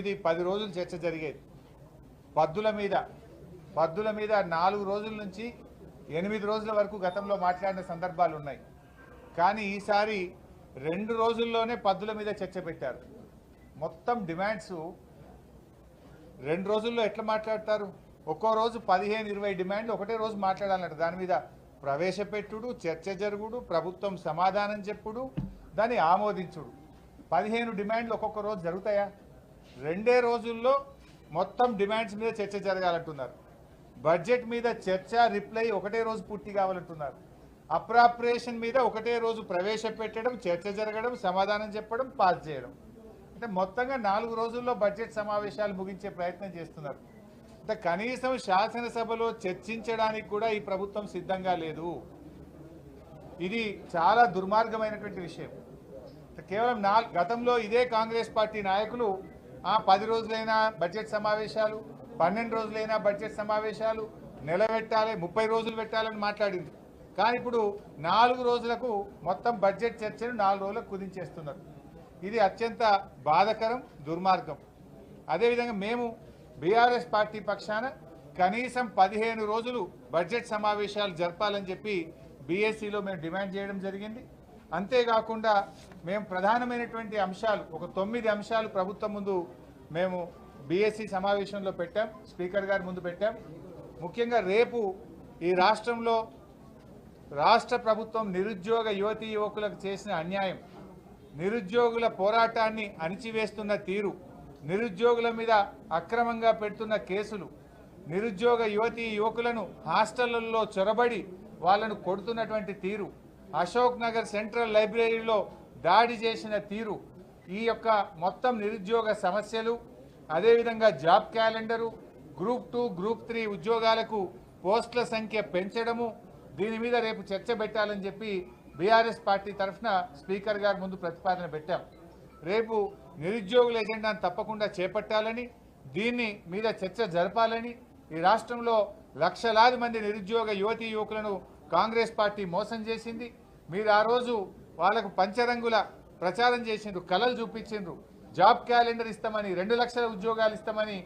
9-10 రోజులు చర్చ జరిగేది పద్దుల మీద 4 రోజుల నుంచి 8 రోజుల వరకు గతంలో మాట్లాడిన సందర్భాలు ఉన్నాయి. కానీ ఈసారి 2 రోజుల్లోనే పద్దుల మీద చర్చ పెట్టారు. మొత్తం డిమాండ్స్ 2 రోజుల్లో ఎట్లా మాట్లాడతారు? ఒక్కో రోజు 15-20 డిమాండ్లు ఒకటే రోజు మాట్లాడాలంట. దాని మీద ప్రవేశపెట్టుడు, చర్చ జరుగుడు, ప్రభుత్వం సమాధానం చెప్పుడు, దాన్ని ఆమోదించుడు. 15 డిమాండ్లు ఒక్కొక్క రోజు జరుగుతాయా? 2 రోజుల్లో మొత్తం డిమాండ్స్ మీద చర్చ జరగాలంటున్నారు. బడ్జెట్ మీద చర్చ, రిప్లై ఒకటే రోజు పూర్తి కావాలంటున్నారు. అప్రాప్రియేషన్ మీద ఒకటే రోజు ప్రవేశపెట్టడం, చర్చ జరగడం, సమాధానం చెప్పడం, పాస్ చేయడం. అంటే మొత్తంగా 4 రోజుల్లో బడ్జెట్ సమావేశాలు ముగించే ప్రయత్నం చేస్తున్నారు. అంటే కనీసం శాసనసభలో చర్చించడానికి కూడా ఈ ప్రభుత్వం సిద్ధంగా లేదు. ఇది చాలా దుర్మార్గమైనటువంటి విషయం. కేవలం గతంలో ఇదే కాంగ్రెస్ పార్టీ నాయకులు 10 రోజులైనా బడ్జెట్ సమావేశాలు, 12 రోజులైనా బడ్జెట్ సమావేశాలు, నెల పెట్టాలి, 30 రోజులు పెట్టాలని మాట్లాడింది. కానీ ఇప్పుడు 4 రోజులకు మొత్తం బడ్జెట్ చర్చను 4 రోజులకు కుదించేస్తున్నారు. ఇది అత్యంత బాధాకరం, దుర్మార్గం. అదేవిధంగా మేము బీఆర్ఎస్ పార్టీ పక్షాన కనీసం 15 రోజులు బడ్జెట్ సమావేశాలు జరపాలని చెప్పి బీఎస్సీలో మేము డిమాండ్ చేయడం జరిగింది. అంతేకాకుండా మేము ప్రధానమైనటువంటి అంశాలు ఒక 9 అంశాలు ప్రభుత్వం ముందు మేము బీఎస్సీ సమావేశంలో పెట్టాం, స్పీకర్ గారి ముందు పెట్టాం. ముఖ్యంగా రేపు ఈ రాష్ట్రంలో రాష్ట్ర ప్రభుత్వం నిరుద్యోగ యువతీ యువకులకు చేసిన అన్యాయం, నిరుద్యోగుల పోరాటాన్ని అణిచివేస్తున్న తీరు, నిరుద్యోగుల మీద అక్రమంగా పెడుతున్న కేసులు, నిరుద్యోగ యువతీ యువకులను హాస్టళ్లలో చొరబడి వాళ్ళను కొడుతున్నటువంటి తీరు, అశోక్ నగర్ సెంట్రల్ లైబ్రరీలో దాడి చేసిన తీరు, ఈ యొక్క మొత్తం నిరుద్యోగ సమస్యలు, అదేవిధంగా జాబ్ క్యాలెండరు, గ్రూప్ 2, గ్రూప్ 3 ఉద్యోగాలకు పోస్టుల సంఖ్య పెంచడము, దీని మీద రేపు చర్చ పెట్టాలని చెప్పి బీఆర్ఎస్ పార్టీ తరఫున స్పీకర్ గారి ముందు ప్రతిపాదన పెట్టాం. రేపు నిరుద్యోగుల ఎజెండాను తప్పకుండా చేపట్టాలని, దీన్ని మీద చర్చ జరపాలని, ఈ రాష్ట్రంలో లక్షలాది మంది నిరుద్యోగ యువతీ యువకులను కాంగ్రెస్ పార్టీ మోసం చేసింది. మీరు ఆ రోజు వాళ్లకు పంచరంగుల ప్రచారం చేసిండ్రు, కలలు చూపించిండ్రు, జాబ్ క్యాలెండర్ ఇస్తామని, 2 లక్షల ఉద్యోగాలు ఇస్తామని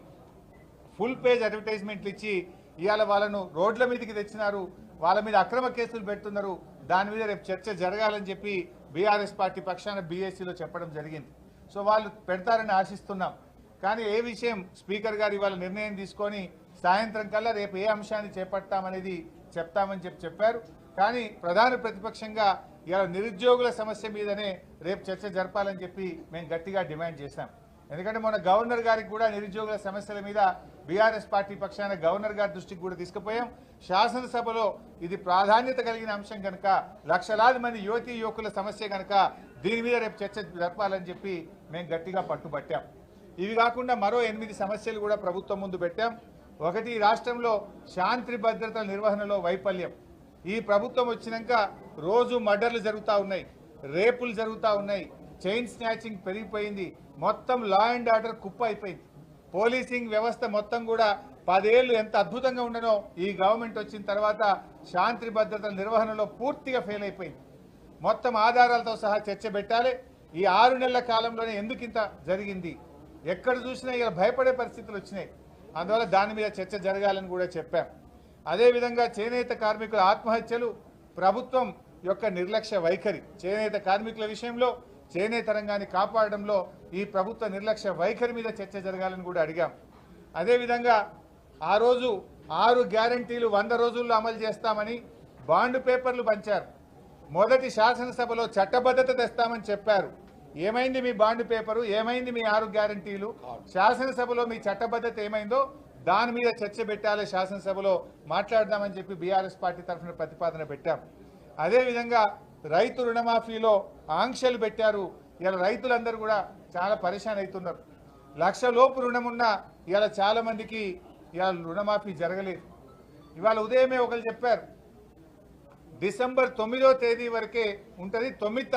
ఫుల్ పేజ్ అడ్వర్టైజ్మెంట్లు ఇచ్చి ఇవాళ వాళ్ళను రోడ్ల మీదకి తెచ్చినారు, వాళ్ళ మీద అక్రమ కేసులు పెడుతున్నారు. దాని మీద రేపు చర్చ జరగాలని చెప్పి బీఆర్ఎస్ పార్టీ పక్షాన బీఎస్సీలో చెప్పడం జరిగింది. సో వాళ్ళు పెడతారని ఆశిస్తున్నాం. కానీ ఏ విషయం స్పీకర్ గారు ఇవాళ నిర్ణయం తీసుకొని సాయంత్రం కల్లా రేపు ఏ అంశాన్ని చేపడతామనేది చెప్తామని చెప్పారు. కానీ ప్రధాన ప్రతిపక్షంగా ఇవాళ నిరుద్యోగుల సమస్య మీదనే రేపు చర్చ జరపాలని చెప్పి మేము గట్టిగా డిమాండ్ చేశాం. ఎందుకంటే మొన్న గవర్నర్ గారికి కూడా నిరుద్యోగుల సమస్యల మీద బీఆర్ఎస్ పార్టీ పక్షాన గవర్నర్ గారి దృష్టికి కూడా తీసుకుపోయాం. శాసనసభలో ఇది ప్రాధాన్యత కలిగిన అంశం కనుక, లక్షలాది మంది యువతీ యువకుల సమస్య కనుక దీని మీద రేపు చర్చ జరపాలని చెప్పి మేము గట్టిగా పట్టుబట్టాం. ఇవి కాకుండా మరో 8 సమస్యలు కూడా ప్రభుత్వం ముందు పెట్టాం. ఒకటి, రాష్ట్రంలో శాంతి భద్రతల నిర్వహణలో వైఫల్యం. ఈ ప్రభుత్వం వచ్చినాక రోజు మర్డర్లు జరుగుతూ ఉన్నాయి, రేపులు జరుగుతూ ఉన్నాయి, చైన్ స్నాచింగ్ పెరిగిపోయింది, మొత్తం లా అండ్ ఆర్డర్ కుప్ప అయిపోయింది. పోలీసింగ్ వ్యవస్థ మొత్తం కూడా 10 ఏళ్ళు ఎంత అద్భుతంగా ఉండనో ఈ గవర్నమెంట్ వచ్చిన తర్వాత శాంతి భద్రతల నిర్వహణలో పూర్తిగా ఫెయిల్ అయిపోయింది. మొత్తం ఆధారాలతో సహా చర్చ పెట్టాలి. ఈ 6 నెలల కాలంలోనే ఎందుకు ఇంత జరిగింది, ఎక్కడ చూసినా ఇలా భయపడే పరిస్థితులు వచ్చినాయి. అందువల్ల దాని మీద చర్చ జరగాలని కూడా చెప్పాం. అదేవిధంగా చేనేత కార్మికుల ఆత్మహత్యలు, ప్రభుత్వం యొక్క నిర్లక్ష్య వైఖరి, చేనేత కార్మికుల విషయంలో చేనేత రంగాన్ని కాపాడడంలో ఈ ప్రభుత్వ నిర్లక్ష్య వైఖరి మీద చర్చ జరగాలని కూడా అడిగాం. అదేవిధంగా ఆ రోజు 6 గ్యారంటీలు 100 రోజుల్లో అమలు చేస్తామని బాండ్ పేపర్లు పంచారు. మొదటి శాసనసభలో చట్టబద్ధత తెస్తామని చెప్పారు. ఏమైంది మీ బాండ్ పేపరు, ఏమైంది మీ 6 గ్యారంటీలు? శాసనసభలో మీ చట్టబద్ధత ఏమైందో దాని మీద చర్చ పెట్టాలి, శాసనసభలో మాట్లాడదామని చెప్పి బీఆర్ఎస్ పార్టీ తరఫున ప్రతిపాదన పెట్టాం. అదేవిధంగా రైతు రుణమాఫీలో ఆంక్షలు పెట్టారు. ఇలా రైతులందరూ కూడా చాలా పరేషాన్ అవుతున్నారు. 1 లక్ష లోపు రుణమున్నా ఇలా చాలా మందికి ఇలా రుణమాఫీ జరగలేదు. ఇవాళ ఉదయమే ఒకరు చెప్పారు, డిసెంబర్ 9వ తేదీ వరకే ఉంటుంది, 9